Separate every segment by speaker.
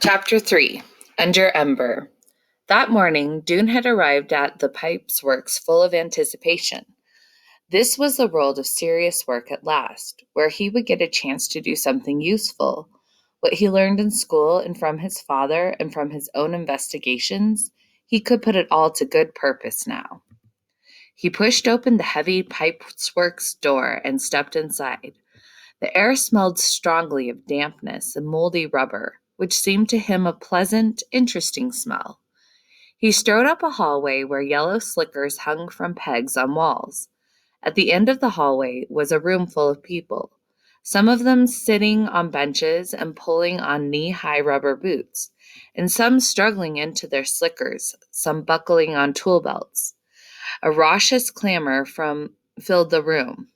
Speaker 1: Chapter 3 Under Ember. That morning, Dune had arrived at the Pipes Works full of anticipation. This was the world of serious work at last, where he would get a chance to do something useful. What he learned in school and from his father and from his own investigations, he could put it all to good purpose now. He pushed open the heavy Pipes Works door and stepped inside. The air smelled strongly of dampness and moldy rubber, which seemed to him a pleasant, interesting smell. He strode up a hallway where yellow slickers hung from pegs on walls. At the end of the hallway was a room full of people, some of them sitting on benches and pulling on knee-high rubber boots, and some struggling into their slickers, some buckling on tool belts. A raucous clamor filled the room.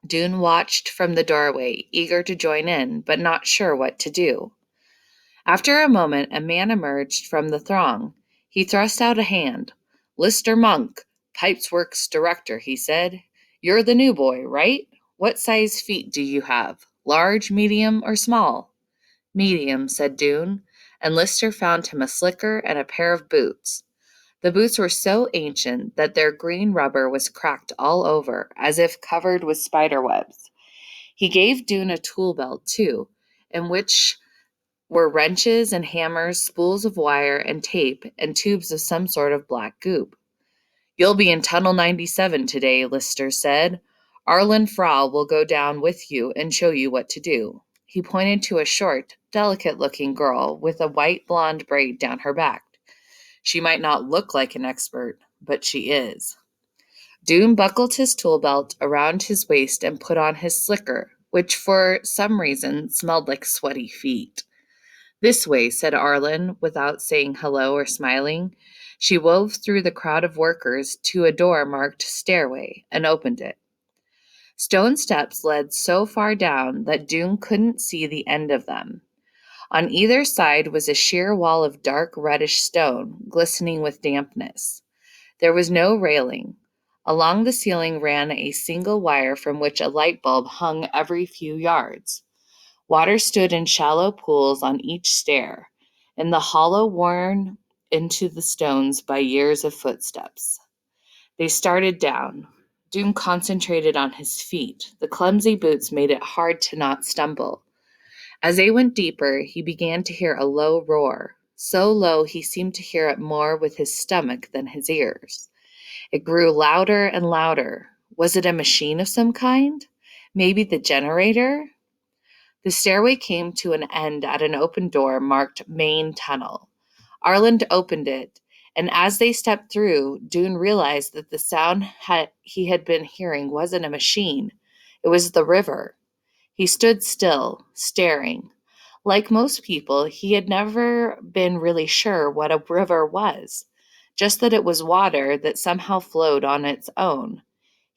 Speaker 1: Dune watched from the doorway, eager to join in, but not sure what to do. After a moment, a man emerged from the throng. He thrust out a hand. "Lister Monk, Pipes Works director," he said. "You're the new boy, right? What size feet do you have? Large, medium, or small?" "Medium," said Dune, and Lister found him a slicker and a pair of boots. The boots were so ancient that their green rubber was cracked all over, as if covered with spider webs. He gave Dune a tool belt, too, in which were wrenches and hammers, spools of wire and tape, and tubes of some sort of black goop. "You'll be in Tunnel 97 today," Lister said. "Arlen Frau will go down with you and show you what to do." He pointed to a short, delicate-looking girl with a white blonde braid down her back. "She might not look like an expert, but she is." Dune buckled his tool belt around his waist and put on his slicker, which for some reason smelled like sweaty feet. "This way," said Arlen, without saying hello or smiling. She wove through the crowd of workers to a door marked stairway and opened it. Stone steps led so far down that Dune couldn't see the end of them. On either side was a sheer wall of dark reddish stone, glistening with dampness. There was no railing. Along the ceiling ran a single wire from which a light bulb hung every few yards. Water stood in shallow pools on each stair, in the hollow worn into the stones by years of footsteps. They started down. Dune concentrated on his feet. The clumsy boots made it hard to not stumble. As they went deeper, he began to hear a low roar, so low he seemed to hear it more with his stomach than his ears. It grew louder and louder. Was it a machine of some kind? Maybe the generator? The stairway came to an end at an open door marked Main Tunnel. Arlen opened it, and as they stepped through, Dune realized that the sound he had been hearing wasn't a machine. It was the river. He stood still, staring. Like most people, he had never been really sure what a river was, just that it was water that somehow flowed on its own.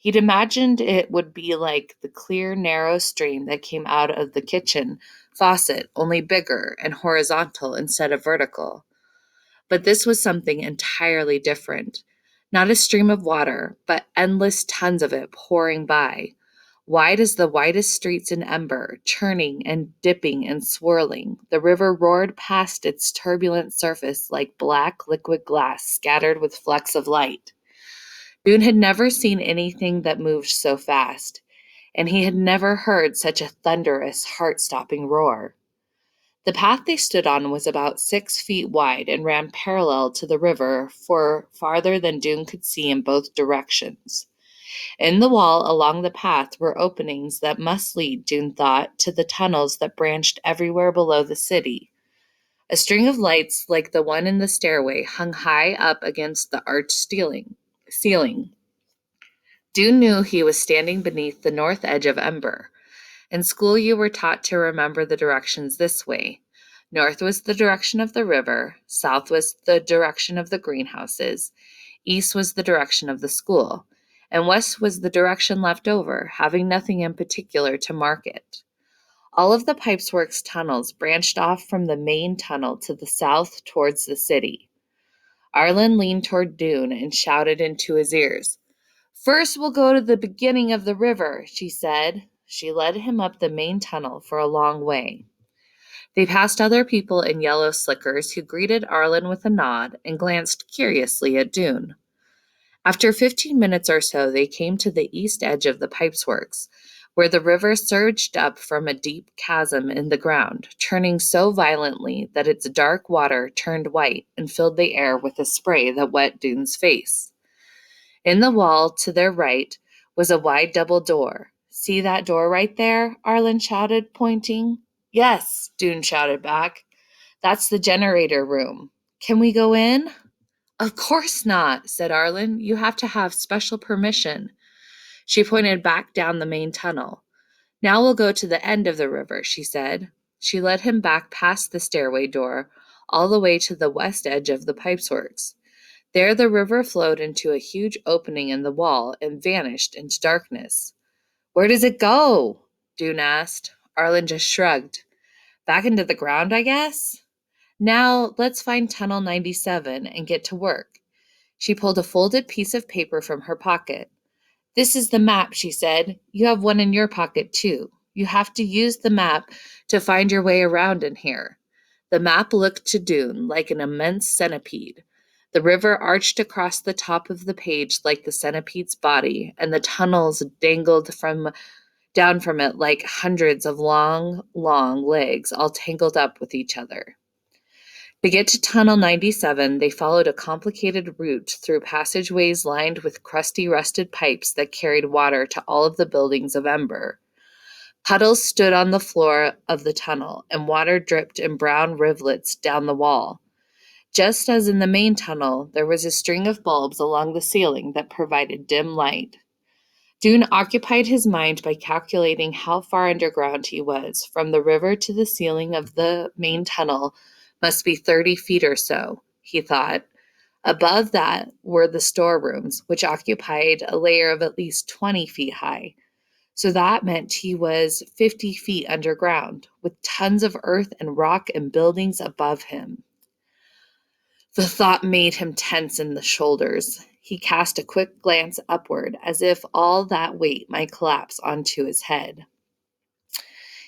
Speaker 1: He'd imagined it would be like the clear, narrow stream that came out of the kitchen faucet, only bigger and horizontal instead of vertical. But this was something entirely different. Not a stream of water, but endless tons of it pouring by, wide as the widest streets in Ember, churning and dipping and swirling. The river roared past its turbulent surface like black liquid glass scattered with flecks of light. Boone had never seen anything that moved so fast, and he had never heard such a thunderous, heart-stopping roar. The path they stood on was about 6 feet wide and ran parallel to the river for farther than Dune could see in both directions. In the wall along the path were openings that must lead, Dune thought, to the tunnels that branched everywhere below the city. A string of lights like the one in the stairway hung high up against the arched ceiling. Dune knew he was standing beneath the north edge of Ember. In school you were taught to remember the directions this way. North was the direction of the river, south was the direction of the greenhouses, east was the direction of the school, and west was the direction left over, having nothing in particular to mark it. All of the Pipesworks tunnels branched off from the main tunnel to the south towards the city. Arlen leaned toward Dune and shouted into his ears. "First we'll go to the beginning of the river," she said. She led him up the main tunnel for a long way. They passed other people in yellow slickers who greeted Arlen with a nod and glanced curiously at Dune. After 15 minutes or so, they came to the east edge of the pipes works, where the river surged up from a deep chasm in the ground, churning so violently that its dark water turned white and filled the air with a spray that wet Dune's face. In the wall to their right was a wide double door. "See that door right there?" Arlen shouted, pointing. "Yes," Dune shouted back. "That's the generator room. Can we go in?" "Of course not," said Arlen. "You have to have special permission." She pointed back down the main tunnel. "Now we'll go to the end of the river," she said. She led him back past the stairway door, all the way to the west edge of the pipes works. There the river flowed into a huge opening in the wall and vanished into darkness. "Where does it go?" Dune asked. Arlen just shrugged. "Back into the ground, I guess." "Now let's find Tunnel 97 and get to work." She pulled a folded piece of paper from her pocket. "This is the map," she said. "You have one in your pocket, too. You have to use the map to find your way around in here." The map looked to Dune like an immense centipede. The river arched across the top of the page like the centipede's body, and the tunnels dangled down from it like hundreds of long, long legs all tangled up with each other. To get to Tunnel 97, they followed a complicated route through passageways lined with crusty, rusted pipes that carried water to all of the buildings of Ember. Puddles stood on the floor of the tunnel, and water dripped in brown rivulets down the wall. Just as in the main tunnel, there was a string of bulbs along the ceiling that provided dim light. Dune occupied his mind by calculating how far underground he was. From the river to the ceiling of the main tunnel must be 30 feet or so, he thought. Above that were the storerooms, which occupied a layer of at least 20 feet high. So that meant he was 50 feet underground, with tons of earth and rock and buildings above him. The thought made him tense in the shoulders. He cast a quick glance upward, as if all that weight might collapse onto his head.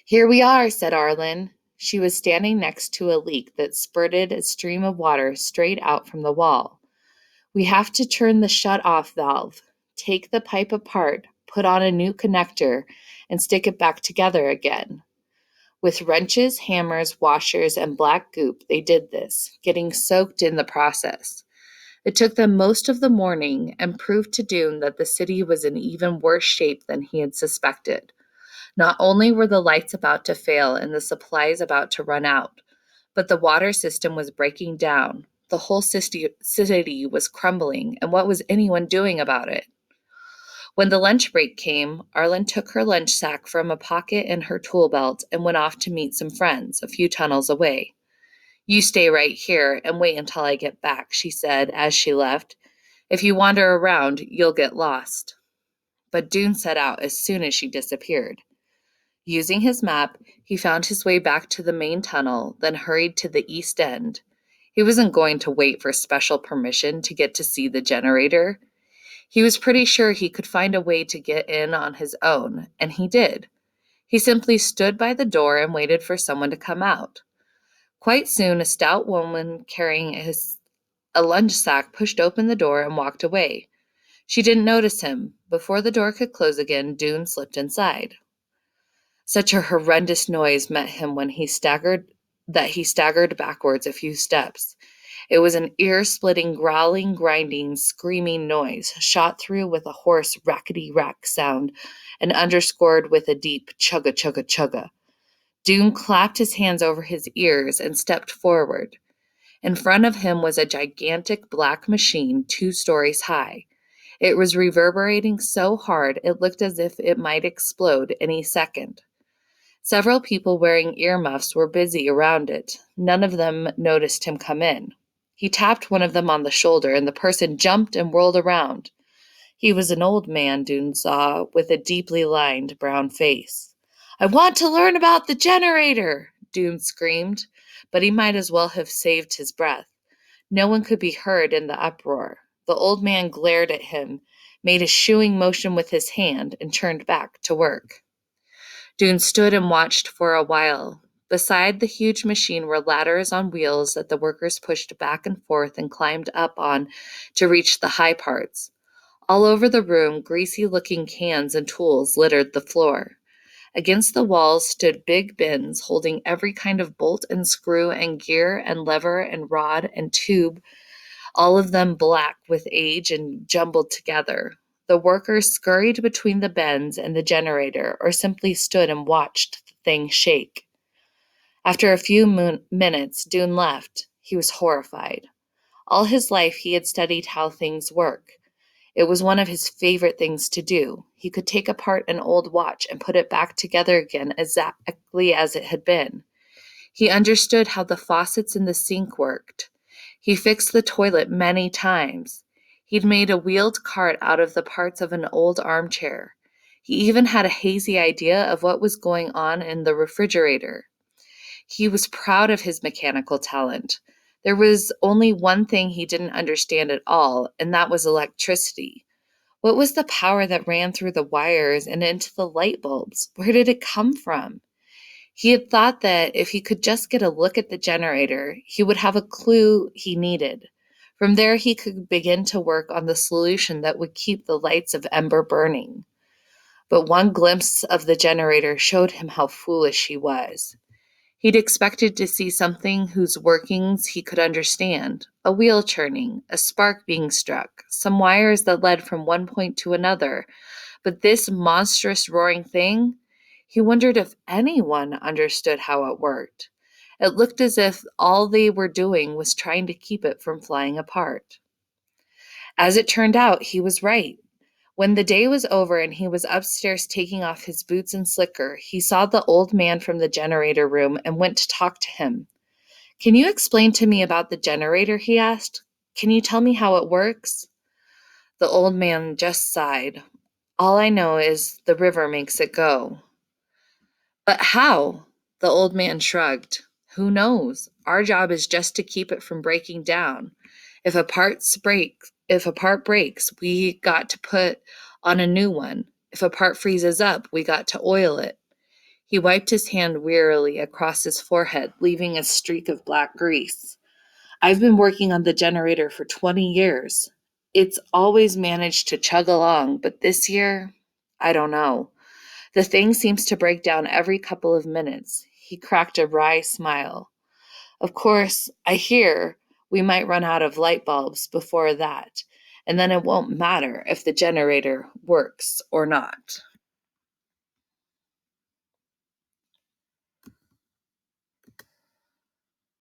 Speaker 1: "Here we are," said Arlen. She was standing next to a leak that spurted a stream of water straight out from the wall. "We have to turn the shut-off valve, take the pipe apart, put on a new connector, and stick it back together again." With wrenches, hammers, washers, and black goop, they did this, getting soaked in the process. It took them most of the morning and proved to Dune that the city was in even worse shape than he had suspected. Not only were the lights about to fail and the supplies about to run out, but the water system was breaking down. The whole city was crumbling, and what was anyone doing about it? When the lunch break came, Arlen took her lunch sack from a pocket in her tool belt and went off to meet some friends a few tunnels away. "You stay right here and wait until I get back," she said as she left. "If you wander around, you'll get lost." But Dune set out as soon as she disappeared. Using his map, he found his way back to the main tunnel, then hurried to the east end. He wasn't going to wait for special permission to get to see the generator. He was pretty sure he could find a way to get in on his own, and he did. He simply stood by the door and waited for someone to come out. Quite soon, a stout woman carrying a lunch sack pushed open the door and walked away. She didn't notice him. Before the door could close again, Dune slipped inside. Such a horrendous noise met him when he staggered backwards a few steps. It was an ear-splitting, growling, grinding, screaming noise, shot through with a hoarse rackety-rack sound and underscored with a deep chugga-chugga-chugga. Dune clapped his hands over his ears and stepped forward. In front of him was a gigantic black machine 2 stories high. It was reverberating so hard it looked as if it might explode any second. Several people wearing earmuffs were busy around it. None of them noticed him come in. He tapped one of them on the shoulder, and the person jumped and whirled around. He was an old man, Dune saw, with a deeply lined brown face. "I want to learn about the generator!" Dune screamed, but he might as well have saved his breath. No one could be heard in the uproar. The old man glared at him, made a shooing motion with his hand, and turned back to work. Dune stood and watched for a while, Beside the huge machine were ladders on wheels that the workers pushed back and forth and climbed up on to reach the high parts. All over the room, greasy-looking cans and tools littered the floor. Against the walls stood big bins holding every kind of bolt and screw and gear and lever and rod and tube, all of them black with age and jumbled together. The workers scurried between the bins and the generator or simply stood and watched the thing shake. After a few minutes, Dune left. He was horrified. All his life he had studied how things work. It was one of his favorite things to do. He could take apart an old watch and put it back together again exactly as it had been. He understood how the faucets in the sink worked. He fixed the toilet many times. He'd made a wheeled cart out of the parts of an old armchair. He even had a hazy idea of what was going on in the refrigerator. He was proud of his mechanical talent. There was only one thing he didn't understand at all, and that was electricity. What was the power that ran through the wires and into the light bulbs? Where did it come from? He had thought that if he could just get a look at the generator, he would have a clue he needed. From there, he could begin to work on the solution that would keep the lights of Ember burning. But one glimpse of the generator showed him how foolish he was. He'd expected to see something whose workings he could understand, a wheel churning, a spark being struck, some wires that led from one point to another. But this monstrous roaring thing, he wondered if anyone understood how it worked. It looked as if all they were doing was trying to keep it from flying apart. As it turned out, he was right. When the day was over and he was upstairs taking off his boots and slicker, he saw the old man from the generator room and went to talk to him. "Can you explain to me about the generator?" he asked. "Can you tell me how it works?" The old man just sighed. "All I know is the river makes it go." "But how?" The old man shrugged. "Who knows? Our job is just to keep it from breaking down. If a part breaks, we got to put on a new one. If a part freezes up, we got to oil it." He wiped his hand wearily across his forehead, leaving a streak of black grease. "I've been working on the generator for 20 years. It's always managed to chug along, but this year, I don't know. The thing seems to break down every couple of minutes." He cracked a wry smile. "Of course, I hear we might run out of light bulbs before that, and then it won't matter if the generator works or not."